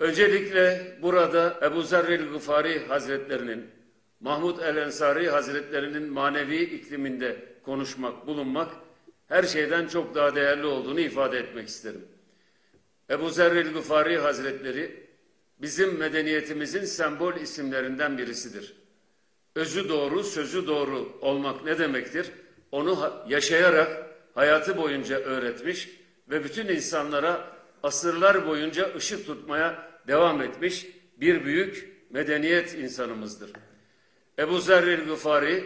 Öncelikle burada Ebu Zer el-Gıfari Hazretlerinin, Mahmud el-Ensari Hazretlerinin manevi ikliminde konuşmak, bulunmak her şeyden çok daha değerli olduğunu ifade etmek isterim. Ebu Zer el-Gıfari Hazretleri bizim medeniyetimizin sembol isimlerinden birisidir. Özü doğru, sözü doğru olmak ne demektir? Onu yaşayarak hayatı boyunca öğretmiş ve bütün insanlara asırlar boyunca ışık tutmaya devam etmiş bir büyük medeniyet insanımızdır. Ebu Zer el-Gıfari,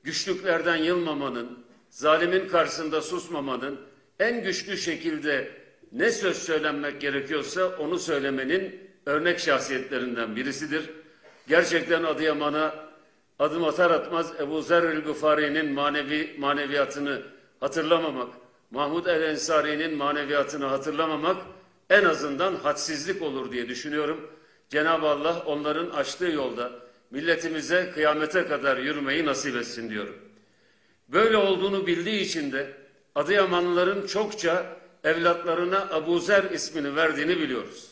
güçlüklerden yılmamanın, zalimin karşısında susmamanın, en güçlü şekilde ne söz söylenmek gerekiyorsa onu söylemenin örnek şahsiyetlerinden birisidir. Gerçekten Adıyaman'a adım atar atmaz Ebu Zer el-Gıfari'nin maneviyatını hatırlamamak, Mahmud el-Ensari'nin maneviyatını hatırlamamak en azından hadsizlik olur diye düşünüyorum. Cenab-ı Allah onların açtığı yolda milletimize kıyamete kadar yürümeyi nasip etsin diyorum. Böyle olduğunu bildiği için de Adıyamanlıların çokça evlatlarına Ebu Zer ismini verdiğini biliyoruz.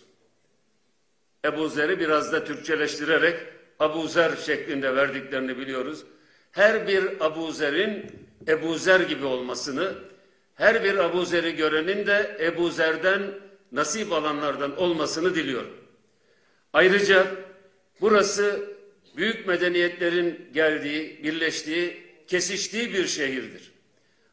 Ebu Zer'i biraz da Türkçeleştirerek Ebu Zer şeklinde verdiklerini biliyoruz. Her bir Ebu Zer'in Ebu Zer gibi olmasını, her bir Ebu Zer'i görenin de Ebu Zer'den nasip alanlardan olmasını diliyorum. Ayrıca burası büyük medeniyetlerin geldiği, birleştiği, kesiştiği bir şehirdir.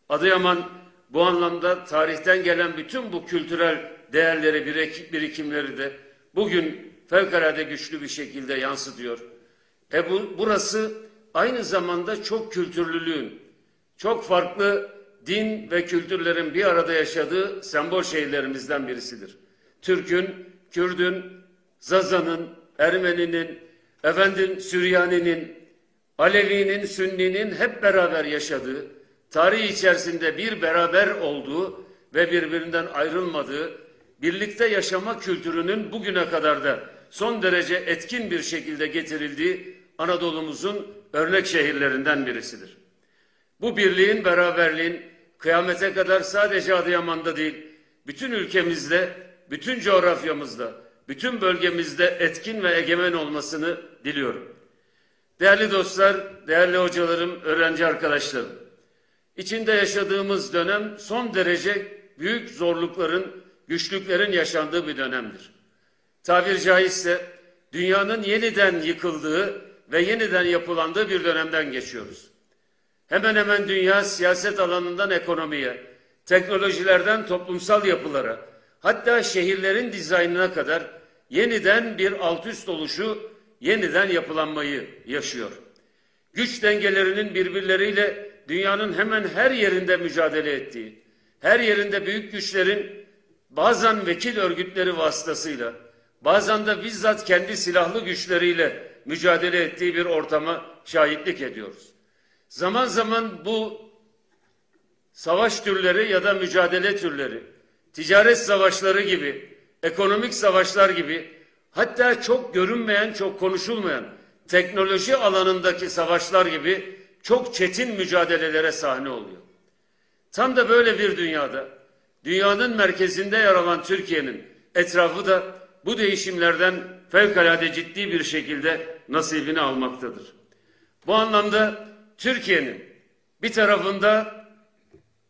Adıyaman bu anlamda tarihten gelen bütün bu kültürel değerleri, birikimleri de bugün fevkalade güçlü bir şekilde yansıtıyor. Burası aynı zamanda çok kültürlülüğün, çok farklı din ve kültürlerin bir arada yaşadığı sembol şehirlerimizden birisidir. Türk'ün, Kürd'ün, Zaza'nın, Ermeni'nin, Süryani'nin, Alevi'nin, Sünni'nin hep beraber yaşadığı, tarih içerisinde bir beraber olduğu ve birbirinden ayrılmadığı, birlikte yaşama kültürünün bugüne kadar da son derece etkin bir şekilde getirildiği Anadolu'muzun örnek şehirlerinden birisidir. Bu birliğin, beraberliğin kıyamete kadar sadece Adıyaman'da değil, bütün ülkemizde, bütün coğrafyamızda, bütün bölgemizde etkin ve egemen olmasını diliyorum. Değerli dostlar, değerli hocalarım, öğrenci arkadaşlarım, içinde yaşadığımız dönem son derece büyük zorlukların, güçlüklerin yaşandığı bir dönemdir. Tabir caizse dünyanın yeniden yıkıldığı ve yeniden yapılandığı bir dönemden geçiyoruz. Hemen hemen dünya siyaset alanından ekonomiye, teknolojilerden toplumsal yapılara, hatta şehirlerin dizaynına kadar yeniden bir alt üst oluşu, yeniden yapılanmayı yaşıyor. Güç dengelerinin birbirleriyle dünyanın hemen her yerinde mücadele ettiği, her yerinde büyük güçlerin bazen vekil örgütleri vasıtasıyla, bazen de bizzat kendi silahlı güçleriyle mücadele ettiği bir ortama şahitlik ediyoruz. Zaman zaman bu savaş türleri ya da mücadele türleri, ticaret savaşları gibi, ekonomik savaşlar gibi, hatta çok görünmeyen, çok konuşulmayan teknoloji alanındaki savaşlar gibi çok çetin mücadelelere sahne oluyor. Tam da böyle bir dünyada, dünyanın merkezinde yer alan Türkiye'nin etrafı da bu değişimlerden fevkalade ciddi bir şekilde nasibini almaktadır. Bu anlamda Türkiye'nin bir tarafında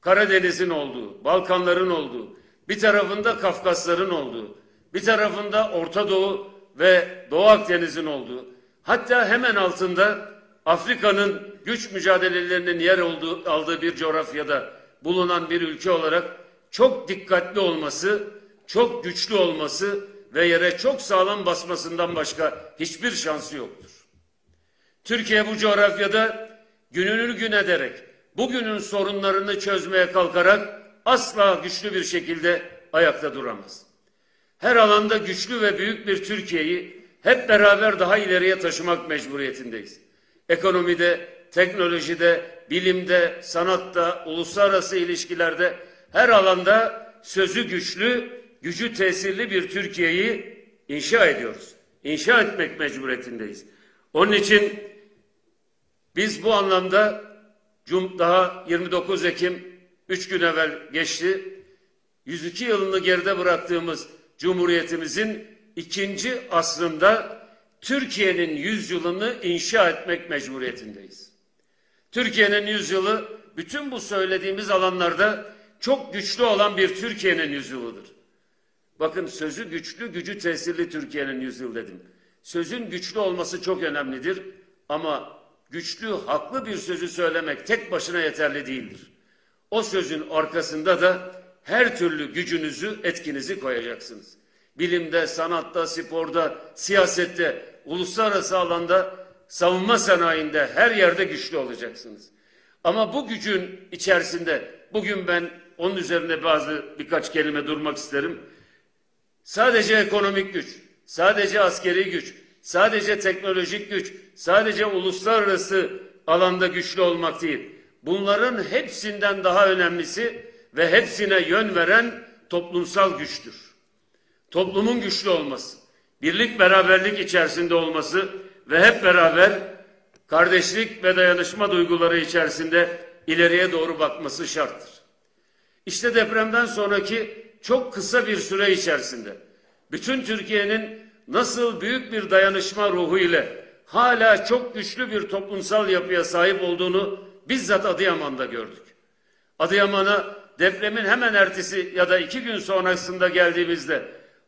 Karadeniz'in olduğu, Balkanların olduğu, bir tarafında Kafkasların olduğu, bir tarafında Orta Doğu ve Doğu Akdeniz'in olduğu, hatta hemen altında Afrika'nın güç mücadelelerinin yer aldığı bir coğrafyada bulunan bir ülke olarak çok dikkatli olması, çok güçlü olması ve yere çok sağlam basmasından başka hiçbir şansı yoktur. Türkiye bu coğrafyada gününü gün ederek, bugünün sorunlarını çözmeye kalkarak asla güçlü bir şekilde ayakta duramaz. Her alanda güçlü ve büyük bir Türkiye'yi hep beraber daha ileriye taşımak mecburiyetindeyiz. Ekonomide, teknolojide, bilimde, sanatta, uluslararası ilişkilerde her alanda sözü güçlü, gücü tesirli bir Türkiye'yi inşa ediyoruz. İnşa etmek mecburiyetindeyiz. Onun için biz bu anlamda daha 29 Ekim 3 gün evvel geçti. 102 yılını geride bıraktığımız Cumhuriyetimizin ikinci asrında Türkiye'nin yüzyılını inşa etmek mecburiyetindeyiz. Türkiye'nin yüzyılı bütün bu söylediğimiz alanlarda çok güçlü olan bir Türkiye'nin yüzyılıdır. Bakın, sözü güçlü, gücü tesirli Türkiye'nin yüzyılı dedim. Sözün güçlü olması çok önemlidir ama güçlü, haklı bir sözü söylemek tek başına yeterli değildir. O sözün arkasında da her türlü gücünüzü, etkinizi koyacaksınız. Bilimde, sanatta, sporda, siyasette, uluslararası alanda, savunma sanayinde, her yerde güçlü olacaksınız. Ama bu gücün içerisinde bugün ben onun üzerine birkaç kelime durmak isterim. Sadece ekonomik güç, sadece askeri güç, sadece teknolojik güç, sadece uluslararası alanda güçlü olmak değil. Bunların hepsinden daha önemlisi ve hepsine yön veren toplumsal güçtür. Toplumun güçlü olması, birlik beraberlik içerisinde olması ve hep beraber kardeşlik ve dayanışma duyguları içerisinde ileriye doğru bakması şarttır. İşte depremden sonraki çok kısa bir süre içerisinde bütün Türkiye'nin nasıl büyük bir dayanışma ruhu ile hala çok güçlü bir toplumsal yapıya sahip olduğunu bizzat Adıyaman'da gördük. Adıyaman'a depremin hemen ertesi ya da 2 gün sonrasında geldiğimizde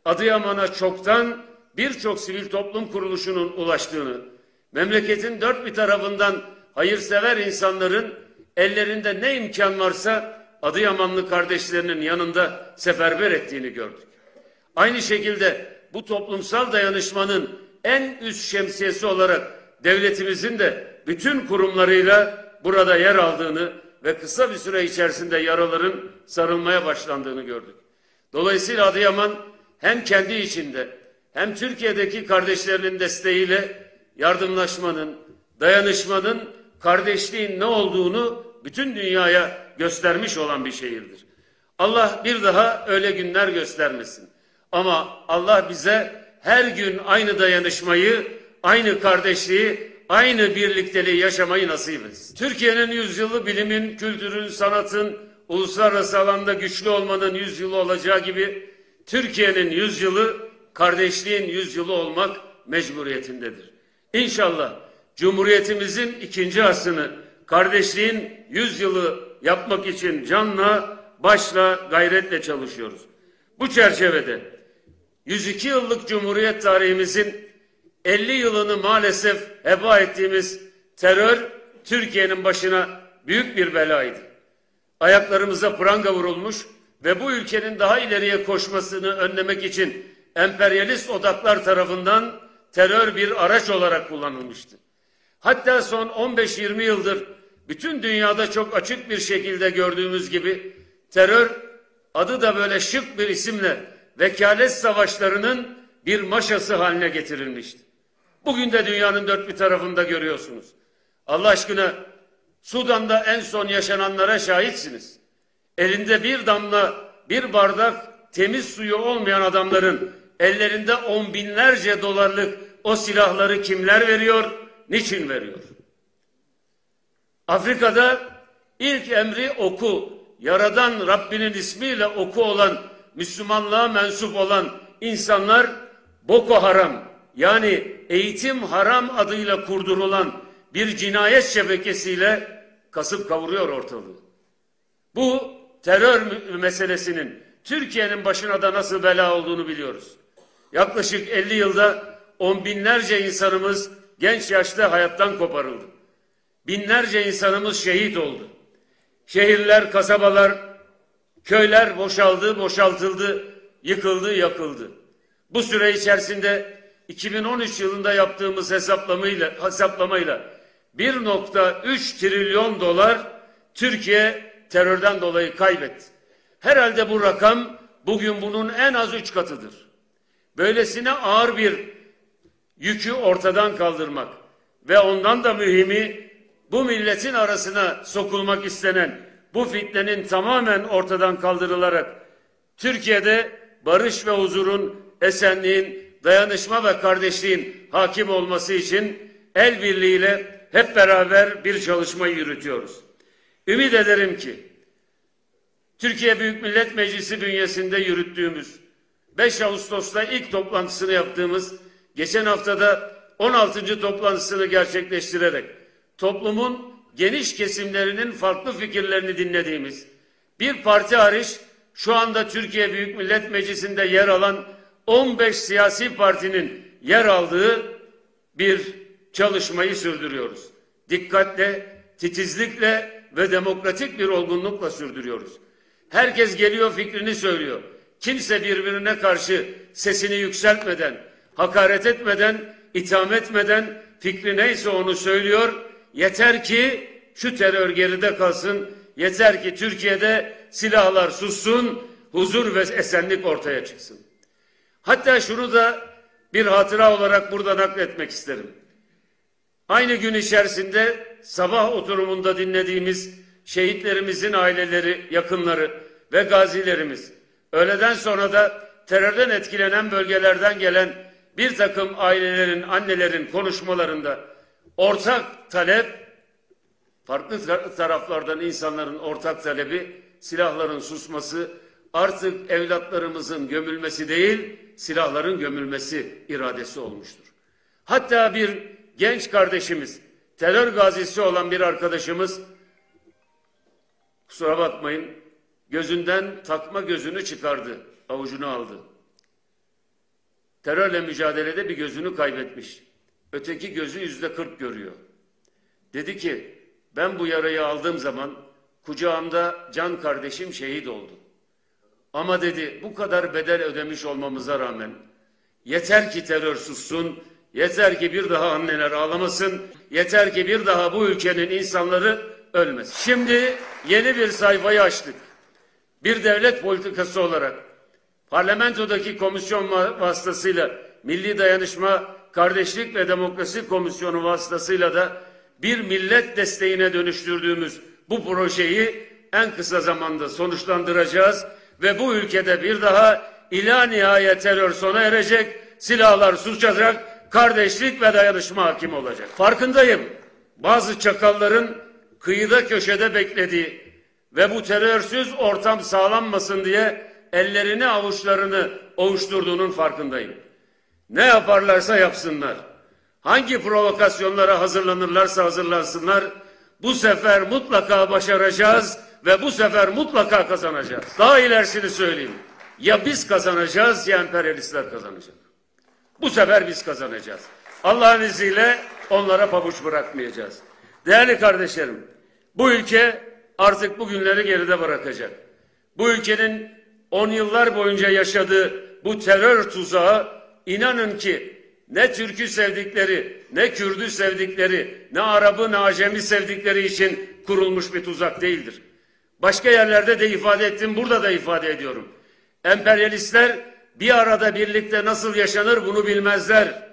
Adıyaman'a çoktan birçok sivil toplum kuruluşunun ulaştığını, memleketin dört bir tarafından hayırsever insanların ellerinde ne imkan varsa Adıyamanlı kardeşlerinin yanında seferber ettiğini gördük. Aynı şekilde bu toplumsal dayanışmanın en üst şemsiyesi olarak devletimizin de bütün kurumlarıyla burada yer aldığını ve kısa bir süre içerisinde yaraların sarılmaya başlandığını gördük. Dolayısıyla Adıyaman hem kendi içinde hem Türkiye'deki kardeşlerinin desteğiyle yardımlaşmanın, dayanışmanın, kardeşliğin ne olduğunu bütün dünyaya göstermiş olan bir şehirdir. Allah bir daha öyle günler göstermesin. Ama Allah bize her gün aynı dayanışmayı, aynı kardeşliği, aynı birlikteliği yaşamayı nasip etsin. Türkiye'nin yüzyılı bilimin, kültürün, sanatın, uluslararası alanda güçlü olmanın yüzyılı olacağı gibi Türkiye'nin yüzyılı kardeşliğin yüzyılı olmak mecburiyetindedir. İnşallah Cumhuriyetimizin 2. asrını kardeşliğin yüzyılı yapmak için canla, başla, gayretle çalışıyoruz. Bu çerçevede 102 yıllık Cumhuriyet tarihimizin 50 yılını maalesef heba ettiğimiz terör Türkiye'nin başına büyük bir belaydı. Ayaklarımıza pranga vurulmuş ve bu ülkenin daha ileriye koşmasını önlemek için emperyalist odaklar tarafından terör bir araç olarak kullanılmıştı. Hatta son 15-20 yıldır bütün dünyada çok açık bir şekilde gördüğümüz gibi terör adı da böyle şık bir isimle vekalet savaşlarının bir maşası haline getirilmişti. Bugün de dünyanın dört bir tarafında görüyorsunuz. Allah aşkına Sudan'da en son yaşananlara şahitsiniz. Elinde bir damla, bir bardak temiz suyu olmayan adamların ellerinde on binlerce dolarlık o silahları kimler veriyor, niçin veriyor? Afrika'da ilk emri oku, Yaradan Rabbinin ismiyle oku olan, Müslümanlığa mensup olan insanlar Boko Haram, yani eğitim haram adıyla kurdurulan bir cinayet şebekesiyle kasıp kavuruyor ortalığı. Bu terör meselesinin Türkiye'nin başına da nasıl bela olduğunu biliyoruz. Yaklaşık 50 yılda on binlerce insanımız genç yaşta hayattan koparıldı. Binlerce insanımız şehit oldu. Şehirler, kasabalar, köyler boşaldı, boşaltıldı, yıkıldı, yakıldı. Bu süre içerisinde 2013 yılında yaptığımız hesaplamayla 1,3 trilyon dolar Türkiye terörden dolayı kaybetti. Herhalde bu rakam bugün bunun en az 3 katıdır. Böylesine ağır bir yükü ortadan kaldırmak ve ondan da mühimi bu milletin arasına sokulmak istenen bu fitnenin tamamen ortadan kaldırılarak Türkiye'de barış ve huzurun, esenliğin, dayanışma ve kardeşliğin hakim olması için el birliğiyle hep beraber bir çalışmayı yürütüyoruz. Ümit ederim ki Türkiye Büyük Millet Meclisi bünyesinde yürüttüğümüz 5 Ağustos'ta ilk toplantısını yaptığımız, geçen haftada 16. toplantısını gerçekleştirerek toplumun geniş kesimlerinin farklı fikirlerini dinlediğimiz, bir parti hariç şu anda Türkiye Büyük Millet Meclisi'nde yer alan 15 siyasi partinin yer aldığı bir çalışmayı sürdürüyoruz. Dikkatle, titizlikle ve demokratik bir olgunlukla sürdürüyoruz. Herkes geliyor, fikrini söylüyor. Kimse birbirine karşı sesini yükseltmeden, hakaret etmeden, itham etmeden fikri neyse onu söylüyor. Yeter ki şu terör geride kalsın, yeter ki Türkiye'de silahlar sussun, huzur ve esenlik ortaya çıksın. Hatta şunu da bir hatıra olarak burada nakletmek isterim. Aynı gün içerisinde sabah oturumunda dinlediğimiz şehitlerimizin aileleri, yakınları ve gazilerimiz, öğleden sonra da terörden etkilenen bölgelerden gelen bir takım ailelerin, annelerin konuşmalarında ortak talep, farklı taraflardan insanların ortak talebi silahların susması, artık evlatlarımızın gömülmesi değil, silahların gömülmesi iradesi olmuştur. Hatta bir genç kardeşimiz, terör gazisi olan bir arkadaşımız, kusura bakmayın, gözünden takma gözünü çıkardı, avucunu aldı. Terörle mücadelede bir gözünü kaybetmiş. Öteki gözü %40 görüyor. Dedi ki, ben bu yarayı aldığım zaman kucağımda can kardeşim şehit oldu. Ama dedi, bu kadar bedel ödemiş olmamıza rağmen yeter ki terör sussun, yeter ki bir daha anneler ağlamasın, yeter ki bir daha bu ülkenin insanları ölmesin. Şimdi yeni bir sayfayı açtık. Bir devlet politikası olarak parlamentodaki komisyon vasıtasıyla Milli Dayanışma, Kardeşlik ve Demokrasi Komisyonu vasıtasıyla da bir millet desteğine dönüştürdüğümüz bu projeyi en kısa zamanda sonuçlandıracağız ve bu ülkede bir daha ila nihayet terör sona erecek, silahlar susacak, kardeşlik ve dayanışma hakim olacak. Farkındayım, bazı çakalların kıyıda köşede beklediği ve bu terörsüz ortam sağlanmasın diye ellerini avuçlarını ovuşturduğunun farkındayım. Ne yaparlarsa yapsınlar, hangi provokasyonlara hazırlanırlarsa hazırlansınlar, bu sefer mutlaka başaracağız ve bu sefer mutlaka kazanacağız. Daha ilerisini söyleyeyim. Ya biz kazanacağız ya emperyalistler kazanacak. Bu sefer biz kazanacağız. Allah'ın izniyle onlara pabuç bırakmayacağız. Değerli kardeşlerim, bu ülke artık bu günleri geride bırakacak. Bu ülkenin 10 yıllar boyunca yaşadığı bu terör tuzağı, inanın ki ne Türk'ü sevdikleri, ne Kürt'ü sevdikleri, ne Arap'ı, ne Acem'i sevdikleri için kurulmuş bir tuzak değildir. Başka yerlerde de ifade ettim, burada da ifade ediyorum. Emperyalistler bir arada birlikte nasıl yaşanır bunu bilmezler.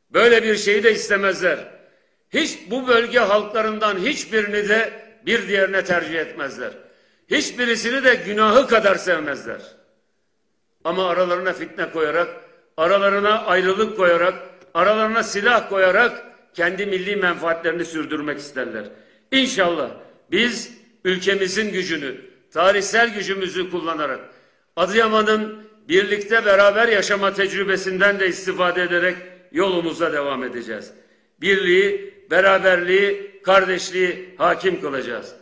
Böyle bir şeyi de istemezler. Hiç bu bölge halklarından hiçbirini de bir diğerine tercih etmezler. Hiçbirisini de günahı kadar sevmezler. Ama aralarına fitne koyarak, aralarına ayrılık koyarak, aralarına silah koyarak kendi milli menfaatlerini sürdürmek isterler. İnşallah biz ülkemizin gücünü, tarihsel gücümüzü kullanarak Adıyaman'ın birlikte beraber yaşama tecrübesinden de istifade ederek yolumuza devam edeceğiz. Birliği, beraberliği, kardeşliği hakim kılacağız.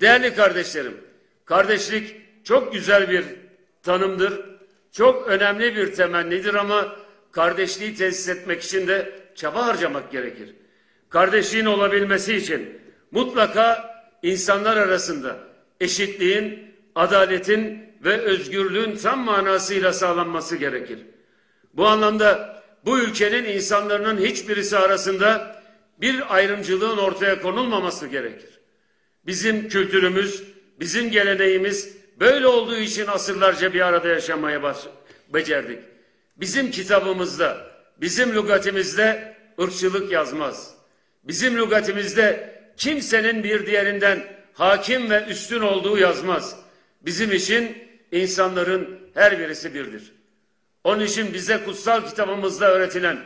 Değerli kardeşlerim, kardeşlik çok güzel bir tanımdır. Çok önemli bir temennidir ama kardeşliği tesis etmek için de çaba harcamak gerekir. Kardeşliğin olabilmesi için mutlaka insanlar arasında eşitliğin, adaletin ve özgürlüğün tam manasıyla sağlanması gerekir. Bu anlamda bu ülkenin insanların hiçbirisi arasında bir ayrımcılığın ortaya konulmaması gerekir. Bizim kültürümüz, bizim geleneğimiz böyle olduğu için asırlarca bir arada yaşamaya becerdik. Bizim kitabımızda, bizim lügatimizde ırkçılık yazmaz. Bizim lügatimizde kimsenin bir diğerinden hakim ve üstün olduğu yazmaz. Bizim için insanların her birisi birdir. Onun için bize kutsal kitabımızda öğretilen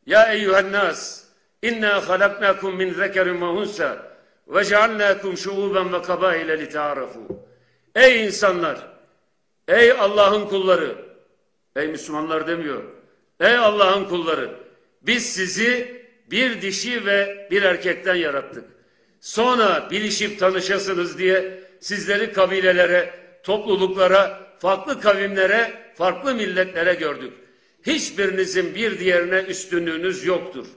Ya eyyühennas inna halaknakum min zekerin ve unsa ve cealnakum şuuben ve kabaile li ta'arafu. Ey insanlar, ey Allah'ın kulları, Ey Müslümanlar demiyor. Ey Allah'ın kulları, biz sizi bir dişi ve bir erkekten yarattık. Sonra bilişip tanışasınız diye sizleri kabilelere, topluluklara, farklı kavimlere, farklı milletlere gördük. Hiçbirinizin bir diğerine üstünlüğünüz yoktur.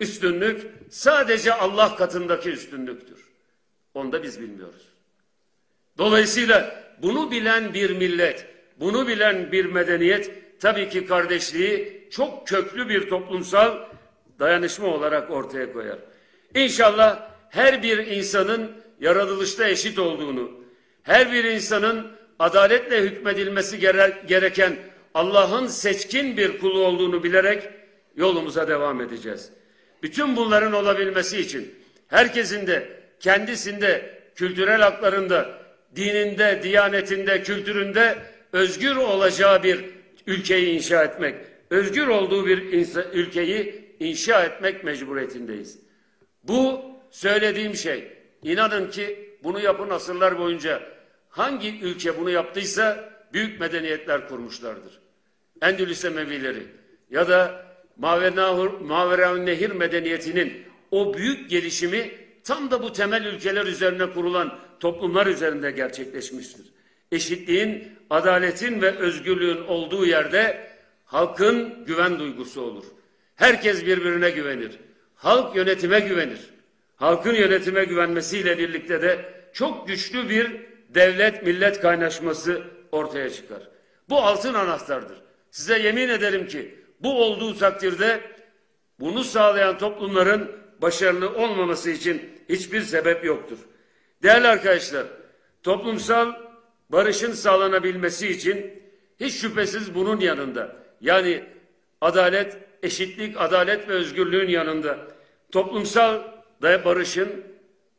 Üstünlük sadece Allah katındaki üstünlüktür. Onu da biz bilmiyoruz. Dolayısıyla bunu bilen bir millet, bunu bilen bir medeniyet tabii ki kardeşliği çok köklü bir toplumsal dayanışma olarak ortaya koyar. İnşallah her bir insanın yaratılışta eşit olduğunu, her bir insanın adaletle hükmedilmesi gereken Allah'ın seçkin bir kulu olduğunu bilerek yolumuza devam edeceğiz. Bütün bunların olabilmesi için herkesin de kendisinde, kültürel haklarında, dininde, diyanetinde, kültüründe özgür olacağı bir ülkeyi inşa etmek, özgür olduğu bir ülkeyi inşa etmek mecburiyetindeyiz. Bu söylediğim şey, inanın ki bunu yapın asırlar boyunca hangi ülke bunu yaptıysa büyük medeniyetler kurmuşlardır. Endülüs Emevileri ya da Maveraun Nehir medeniyetinin o büyük gelişimi tam da bu temel ülkeler üzerine kurulan toplumlar üzerinde gerçekleşmiştir. Eşitliğin, adaletin ve özgürlüğün olduğu yerde halkın güven duygusu olur. Herkes birbirine güvenir. Halk yönetime güvenir. Halkın yönetime güvenmesiyle birlikte de çok güçlü bir devlet-millet kaynaşması ortaya çıkar. Bu altın anahtardır. Size yemin ederim ki bu olduğu takdirde bunu sağlayan toplumların başarılı olmaması için hiçbir sebep yoktur. Değerli arkadaşlar, toplumsal barışın sağlanabilmesi için hiç şüphesiz bunun yanında, yani adalet, eşitlik, adalet ve özgürlüğün yanında toplumsal barışın,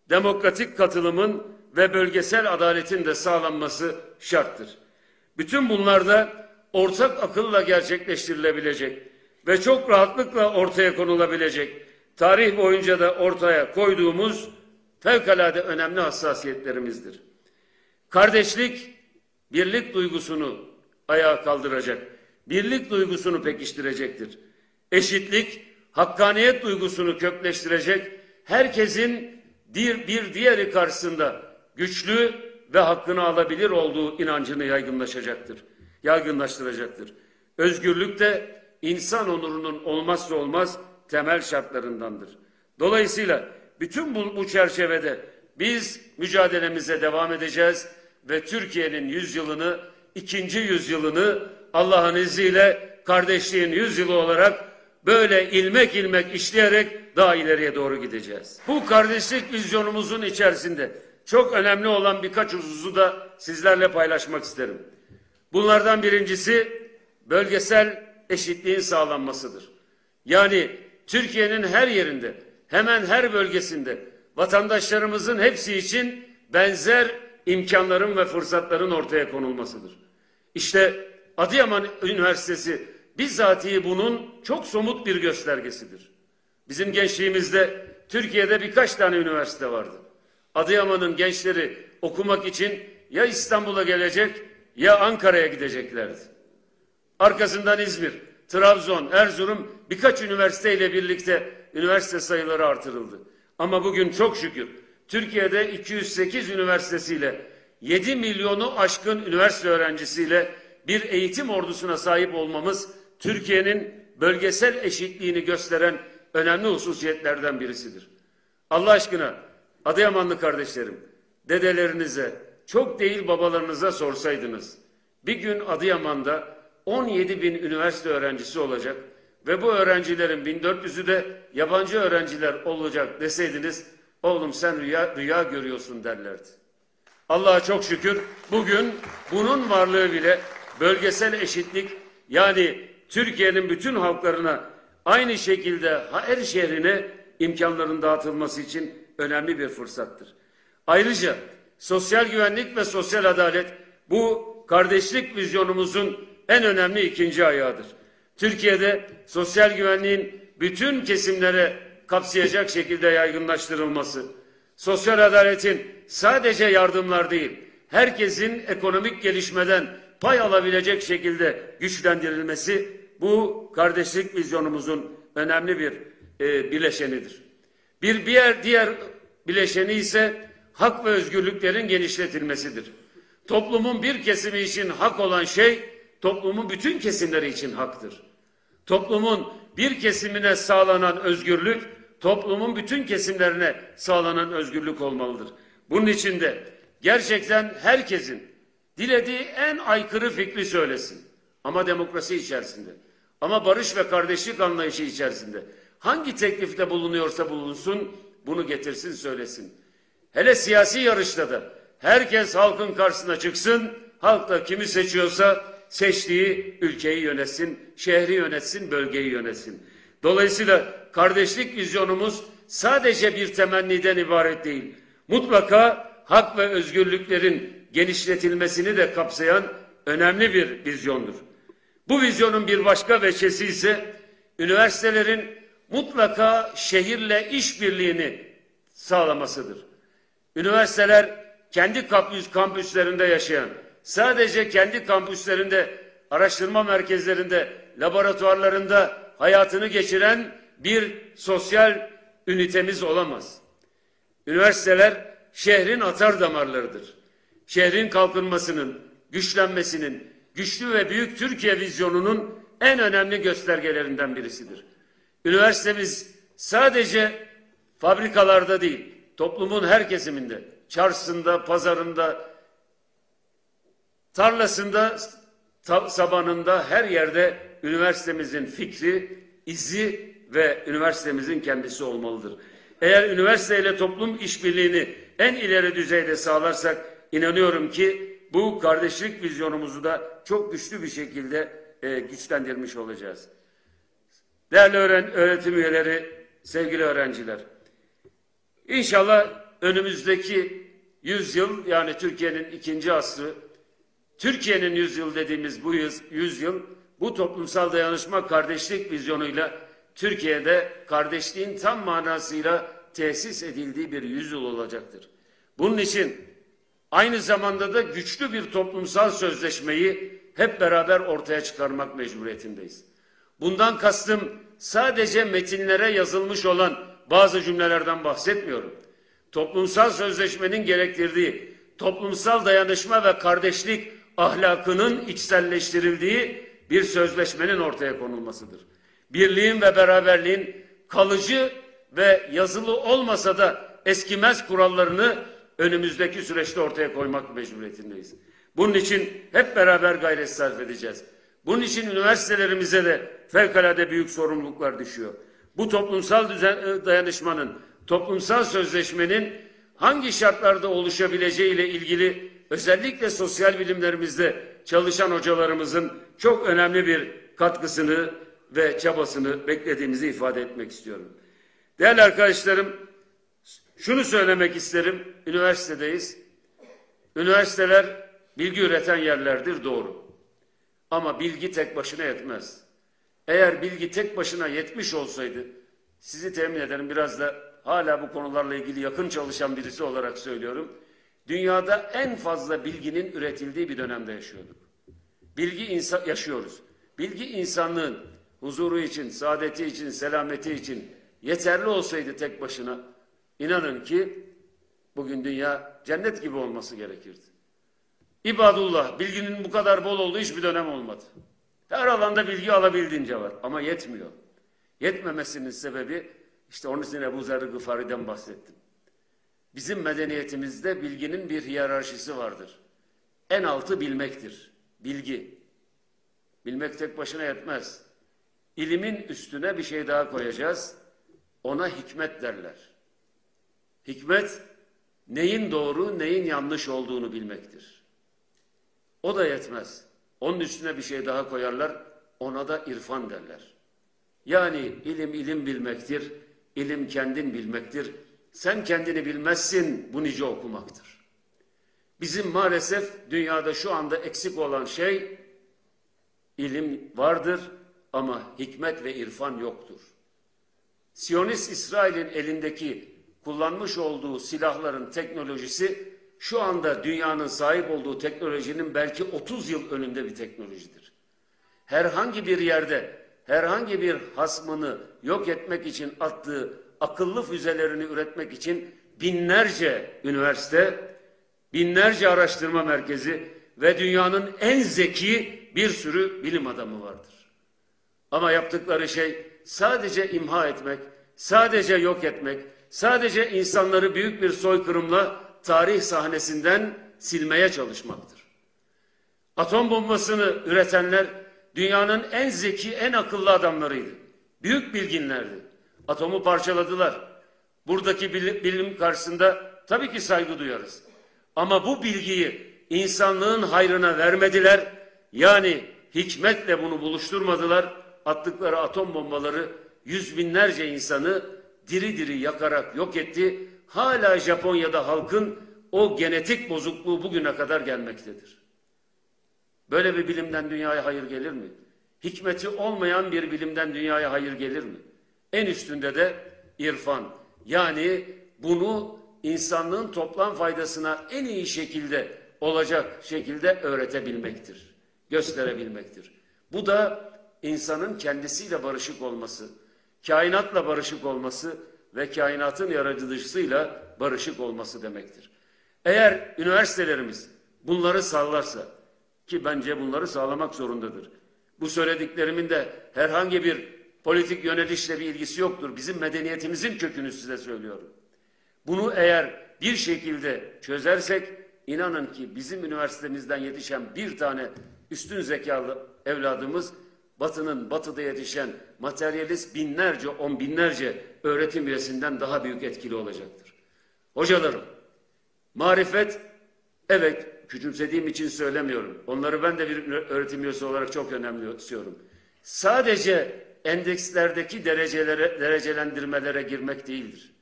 demokratik katılımın ve bölgesel adaletin de sağlanması şarttır. Bütün bunlar da ortak akılla gerçekleştirilebilecek ve çok rahatlıkla ortaya konulabilecek, tarih boyunca da ortaya koyduğumuz fevkalade önemli hassasiyetlerimizdir. Kardeşlik, birlik duygusunu ayağa kaldıracak, birlik duygusunu pekiştirecektir. Eşitlik, hakkaniyet duygusunu kökleştirecek, herkesin bir diğeri karşısında güçlü ve hakkını alabilir olduğu inancını yaygınlaştıracaktır. Özgürlük de insan onurunun olmazsa olmaz temel şartlarındandır. Dolayısıyla bütün bu çerçevede biz mücadelemize devam edeceğiz ve Türkiye'nin yüzyılını, ikinci yüzyılını Allah'ın izniyle kardeşliğin yüzyılı olarak böyle ilmek ilmek işleyerek daha ileriye doğru gideceğiz. Bu kardeşlik vizyonumuzun içerisinde çok önemli olan birkaç hususu da sizlerle paylaşmak isterim. Bunlardan birincisi bölgesel eşitliğin sağlanmasıdır. Yani Türkiye'nin her yerinde, hemen her bölgesinde vatandaşlarımızın hepsi için benzer imkanların ve fırsatların ortaya konulmasıdır. İşte Adıyaman Üniversitesi bizzatihi bunun çok somut bir göstergesidir. Bizim gençliğimizde Türkiye'de birkaç tane üniversite vardı. Adıyaman'ın gençleri okumak için ya İstanbul'a gelecek ya Ankara'ya gideceklerdi. Arkasından İzmir, Trabzon, Erzurum birkaç üniversiteyle birlikte üniversite sayıları artırıldı. Ama bugün çok şükür Türkiye'de 208 üniversitesiyle 7 milyonu aşkın üniversite öğrencisiyle bir eğitim ordusuna sahip olmamız Türkiye'nin bölgesel eşitliğini gösteren önemli hususiyetlerden birisidir. Allah aşkına Adıyamanlı kardeşlerim, dedelerinize, çok değil babalarınıza sorsaydınız, bir gün Adıyaman'da 17 bin üniversite öğrencisi olacak ve bu öğrencilerin 1400'ü de yabancı öğrenciler olacak deseydiniz, oğlum sen rüya görüyorsun derlerdi. Allah'a çok şükür bugün bunun varlığı bile bölgesel eşitlik, yani Türkiye'nin bütün halklarına aynı şekilde her şehrine imkanların dağıtılması için önemli bir fırsattır. Ayrıca sosyal güvenlik ve sosyal adalet bu kardeşlik vizyonumuzun en önemli ikinci ayağıdır. Türkiye'de sosyal güvenliğin bütün kesimlere kapsayacak şekilde yaygınlaştırılması, sosyal adaletin sadece yardımlar değil, herkesin ekonomik gelişmeden pay alabilecek şekilde güçlendirilmesi bu kardeşlik vizyonumuzun önemli bir bileşenidir. Bir diğer bileşeni ise hak ve özgürlüklerin genişletilmesidir. Toplumun bir kesimi için hak olan şey, toplumun bütün kesimleri için haktır. Toplumun bir kesimine sağlanan özgürlük, toplumun bütün kesimlerine sağlanan özgürlük olmalıdır. Bunun için de gerçekten herkesin dilediği en aykırı fikri söylesin. Ama demokrasi içerisinde, ama barış ve kardeşlik anlayışı içerisinde. Hangi teklifte bulunuyorsa bulunsun, bunu getirsin söylesin. Hele siyasi yarışta da herkes halkın karşısına çıksın, halk da kimi seçiyorsa seçtiği ülkeyi yönetsin, şehri yönetsin, bölgeyi yönetsin. Dolayısıyla kardeşlik vizyonumuz sadece bir temenniden ibaret değil. Mutlaka hak ve özgürlüklerin genişletilmesini de kapsayan önemli bir vizyondur. Bu vizyonun bir başka veçesi ise üniversitelerin mutlaka şehirle işbirliğini sağlamasıdır. Üniversiteler kendi kampüslerinde yaşayan, sadece kendi kampüslerinde, araştırma merkezlerinde, laboratuvarlarında hayatını geçiren bir sosyal ünitemiz olamaz. Üniversiteler şehrin atar damarlarıdır. Şehrin kalkınmasının, güçlenmesinin, güçlü ve büyük Türkiye vizyonunun en önemli göstergelerinden birisidir. Üniversitemiz sadece fabrikalarda değil, toplumun her kesiminde, çarşısında, pazarında, tarlasında, sabanında, her yerde üniversitemizin fikri, izi ve üniversitemizin kendisi olmalıdır. Eğer üniversiteyle toplum işbirliğini en ileri düzeyde sağlarsak, inanıyorum ki bu kardeşlik vizyonumuzu da çok güçlü bir şekilde güçlendirmiş olacağız. Değerli öğretim üyeleri, sevgili öğrenciler, İnşallah önümüzdeki 100 yıl, yani Türkiye'nin ikinci asrı, Türkiye'nin 100 yıl dediğimiz bu 100 yıl, bu toplumsal dayanışma kardeşlik vizyonuyla Türkiye'de kardeşliğin tam manasıyla tesis edildiği bir 100 yıl olacaktır. Bunun için aynı zamanda da güçlü bir toplumsal sözleşmeyi hep beraber ortaya çıkarmak mecburiyetindeyiz. Bundan kastım sadece metinlere yazılmış olan bazı cümlelerden bahsetmiyorum. Toplumsal sözleşmenin gerektirdiği toplumsal dayanışma ve kardeşlik ahlakının içselleştirildiği bir sözleşmenin ortaya konulmasıdır. Birliğin ve beraberliğin kalıcı ve yazılı olmasa da eskimez kurallarını önümüzdeki süreçte ortaya koymak mecburiyetindeyiz. Bunun için hep beraber gayret sarf edeceğiz. Bunun için üniversitelerimize de fevkalade büyük sorumluluklar düşüyor. Bu toplumsal dayanışmanın, toplumsal sözleşmenin hangi şartlarda oluşabileceği ile ilgili özellikle sosyal bilimlerimizde çalışan hocalarımızın çok önemli bir katkısını ve çabasını beklediğimizi ifade etmek istiyorum. Değerli arkadaşlarım, şunu söylemek isterim, üniversitedeyiz. Üniversiteler bilgi üreten yerlerdir, doğru. Ama bilgi tek başına yetmez. Eğer bilgi tek başına yetmiş olsaydı, sizi temin ederim, biraz da hala bu konularla ilgili yakın çalışan birisi olarak söylüyorum. Dünyada en fazla bilginin üretildiği bir dönemde yaşıyorduk. Yaşıyoruz. Bilgi insanlığın huzuru için, saadeti için, selameti için yeterli olsaydı tek başına, inanın ki bugün dünya cennet gibi olması gerekirdi. İbadullah, bilginin bu kadar bol olduğu hiçbir dönem olmadı. Her alanda bilgi alabildiğince var ama yetmiyor. Yetmemesinin sebebi, işte onun için Ebu Zer Gıfari'den bahsettim. Bizim medeniyetimizde bilginin bir hiyerarşisi vardır. En altı bilmektir. Bilgi. Bilmek tek başına yetmez. İlimin üstüne bir şey daha koyacağız. Ona hikmet derler. Hikmet, neyin doğru, neyin yanlış olduğunu bilmektir. O da yetmez. Onun üstüne bir şey daha koyarlar, ona da irfan derler. Yani ilim bilmektir, ilim kendin bilmektir. Sen kendini bilmezsin, bu nice okumaktır. Bizim maalesef dünyada şu anda eksik olan şey, ilim vardır ama hikmet ve irfan yoktur. Siyonist İsrail'in elindeki kullanmış olduğu silahların teknolojisi şu anda dünyanın sahip olduğu teknolojinin belki 30 yıl önünde bir teknolojidir. Herhangi bir yerde, herhangi bir hasmını yok etmek için attığı akıllı füzelerini üretmek için binlerce üniversite, binlerce araştırma merkezi ve dünyanın en zeki bir sürü bilim adamı vardır. Ama yaptıkları şey sadece imha etmek, sadece yok etmek, sadece insanları büyük bir soykırımla tarih sahnesinden silmeye çalışmaktır. Atom bombasını üretenler dünyanın en zeki, en akıllı adamlarıydı. Büyük bilginlerdi. Atomu parçaladılar. Buradaki bilim karşısında tabii ki saygı duyarız. Ama bu bilgiyi insanlığın hayrına vermediler. Yani hikmetle bunu buluşturmadılar. Attıkları atom bombaları yüz binlerce insanı diri diri yakarak yok etti. Hala Japonya'da halkın o genetik bozukluğu bugüne kadar gelmektedir. Böyle bir bilimden dünyaya hayır gelir mi? Hikmeti olmayan bir bilimden dünyaya hayır gelir mi? En üstünde de irfan. Yani bunu insanlığın toplam faydasına en iyi şekilde olacak şekilde öğretebilmektir. Gösterebilmektir. Bu da insanın kendisiyle barışık olması, kainatla barışık olması ve kainatın yaratıcısıyla barışık olması demektir. Eğer üniversitelerimiz bunları sağlarsa, ki bence bunları sağlamak zorundadır. Bu söylediklerimin de herhangi bir politik yönelişle bir ilgisi yoktur. Bizim medeniyetimizin kökünü size söylüyorum. Bunu eğer bir şekilde çözersek, inanın ki bizim üniversitemizden yetişen bir tane üstün zekalı evladımız, batıda yetişen materyalist binlerce, on binlerce öğretim üyesinden daha büyük etkili olacaktır. Hocalarım, marifet, evet, küçümsediğim için söylemiyorum. Onları ben de bir öğretim üyesi olarak çok önemsiyorum. Sadece endekslerdeki derecelendirmelere girmek değildir.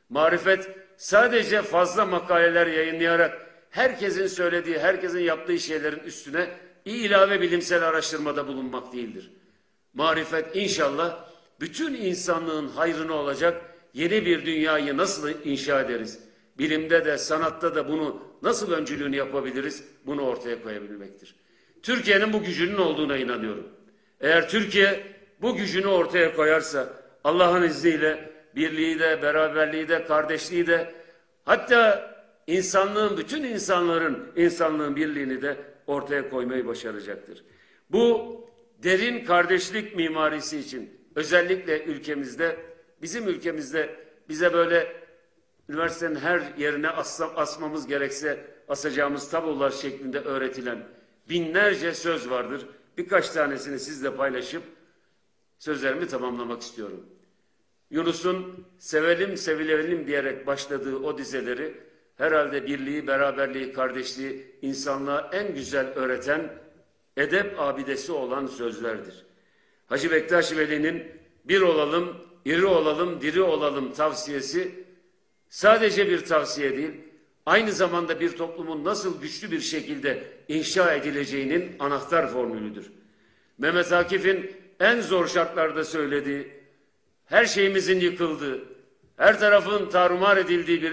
Marifet sadece fazla makaleler yayınlayarak herkesin söylediği, herkesin yaptığı şeylerin üstüne ilave bilimsel araştırmada bulunmak değildir. Marifet inşallah bütün insanlığın hayrına olacak yeni bir dünyayı nasıl inşa ederiz? Bilimde de sanatta da bunu nasıl öncülüğünü yapabiliriz? Bunu ortaya koyabilmektir. Türkiye'nin bu gücünün olduğuna inanıyorum. Eğer Türkiye bu gücünü ortaya koyarsa Allah'ın izniyle birliği de, beraberliği de, kardeşliği de, hatta bütün insanlığın birliğini de ortaya koymayı başaracaktır. Bu derin kardeşlik mimarisi için özellikle ülkemizde, bizim ülkemizde bize böyle üniversitenin her yerine asmamız gerekse asacağımız tablolar şeklinde öğretilen binlerce söz vardır. Birkaç tanesini sizle paylaşıp sözlerimi tamamlamak istiyorum. Yunus'un sevelim sevilelim diyerek başladığı o dizeleri herhalde birliği, beraberliği, kardeşliği insanlığa en güzel öğreten edep abidesi olan sözlerdir. Hacı Bektaş Veli'nin bir olalım, iri olalım, diri olalım tavsiyesi sadece bir tavsiye değil, aynı zamanda bir toplumun nasıl güçlü bir şekilde inşa edileceğinin anahtar formülüdür. Mehmet Akif'in en zor şartlarda söylediği, her şeyimizin yıkıldığı, her tarafın tarumar edildiği bir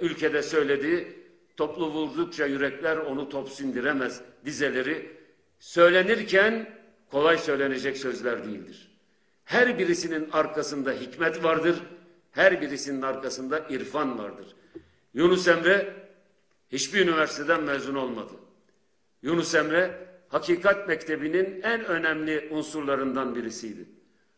ülkede söylediği, toplu vurdukça yürekler onu top sindiremez dizeleri söylenirken kolay söylenecek sözler değildir. Her birisinin arkasında hikmet vardır, her birisinin arkasında irfan vardır. Yunus Emre hiçbir üniversiteden mezun olmadı. Yunus Emre Hakikat Mektebi'nin en önemli unsurlarından birisiydi.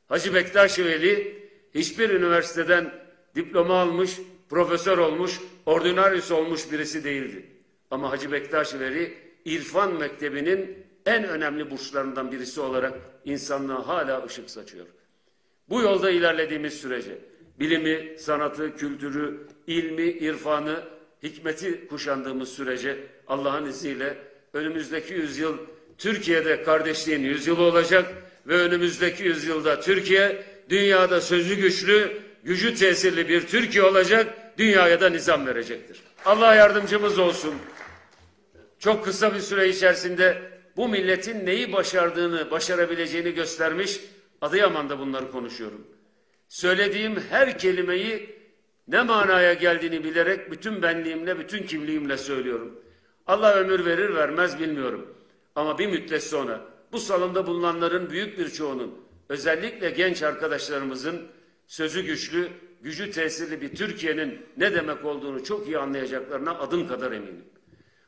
Hacı Bektaş Veli hiçbir üniversiteden diploma almış, profesör olmuş, ordinarius olmuş birisi değildi. Ama Hacı Bektaş Veli İrfan Mektebi'nin en önemli burçlarından birisi olarak insanlığa hala ışık saçıyor. Bu yolda ilerlediğimiz sürece bilimi, sanatı, kültürü, ilmi, irfanı, hikmeti kuşandığımız sürece Allah'ın izniyle önümüzdeki yüzyıl Türkiye'de kardeşliğin yüzyılı olacak ve önümüzdeki yüzyılda Türkiye dünyada sözü güçlü, gücü tesirli bir Türkiye olacak, dünyaya da nizam verecektir. Allah yardımcımız olsun. Çok kısa bir süre içerisinde bu milletin neyi başardığını, başarabileceğini göstermiş, Adıyaman'da bunları konuşuyorum. Söylediğim her kelimeyi ne manaya geldiğini bilerek bütün benliğimle, bütün kimliğimle söylüyorum. Allah ömür verir vermez bilmiyorum. Ama bir müddet sonra bu salonda bulunanların büyük bir çoğunun, özellikle genç arkadaşlarımızın sözü güçlü, gücü tesirli bir Türkiye'nin ne demek olduğunu çok iyi anlayacaklarına adım kadar eminim.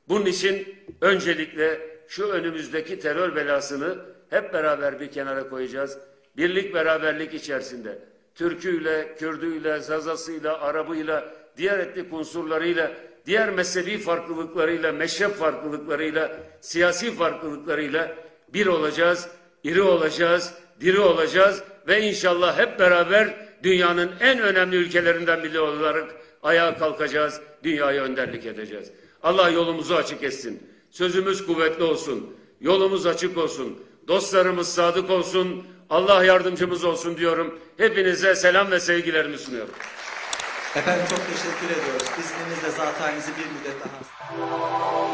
Bunun için öncelikle şu önümüzdeki terör belasını hep beraber bir kenara koyacağız. Birlik beraberlik içerisinde Türküyle, Kürdüyle, Zazasıyla, Arabıyla, diğer etnik unsurlarıyla, diğer mezhebi farklılıklarıyla, meşrep farklılıklarıyla, siyasi farklılıklarıyla bir olacağız, iri olacağız, diri olacağız ve inşallah hep beraber dünyanın en önemli ülkelerinden biri olarak ayağa kalkacağız, dünyaya önderlik edeceğiz. Allah yolumuzu açık etsin, sözümüz kuvvetli olsun, yolumuz açık olsun, dostlarımız sadık olsun, Allah yardımcımız olsun diyorum. Hepinize selam ve sevgilerimi sunuyorum. Efendim çok teşekkür ediyoruz. İzninizle zatayınızı bir müddet daha...